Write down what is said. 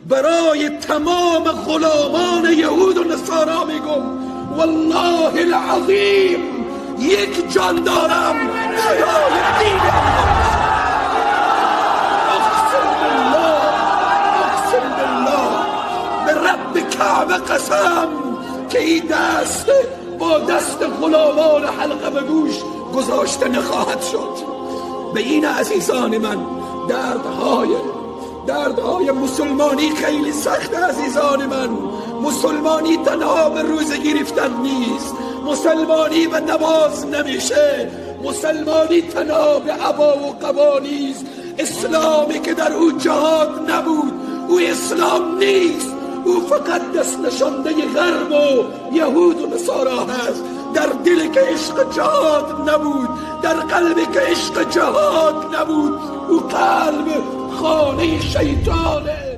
برای تمام غلامان یهود و نصارا میگم والله العظیم یک جان دارم، خدای دین الله. اقسم بالله به رب کعبه قسم که این دست با دست غلامان حلقه به گوش گذاشته نخواهد شد. به این عزیزان من دردهای مسلمانی خیلی سخت. عزیزان من، مسلمانی تنها به روزه گرفتن نیست، مسلمانی به نماز نمیشه، مسلمانی تنها به عبا و قبا نیست. اسلامی که در او جهاد نبود او اسلام نیست، او فقط دست نشانده غرب و یهود و نصارا هست. در دلی که عشق جهاد نبود، در قلبی که عشق جهاد نبود، او قلب خانه شیطانه.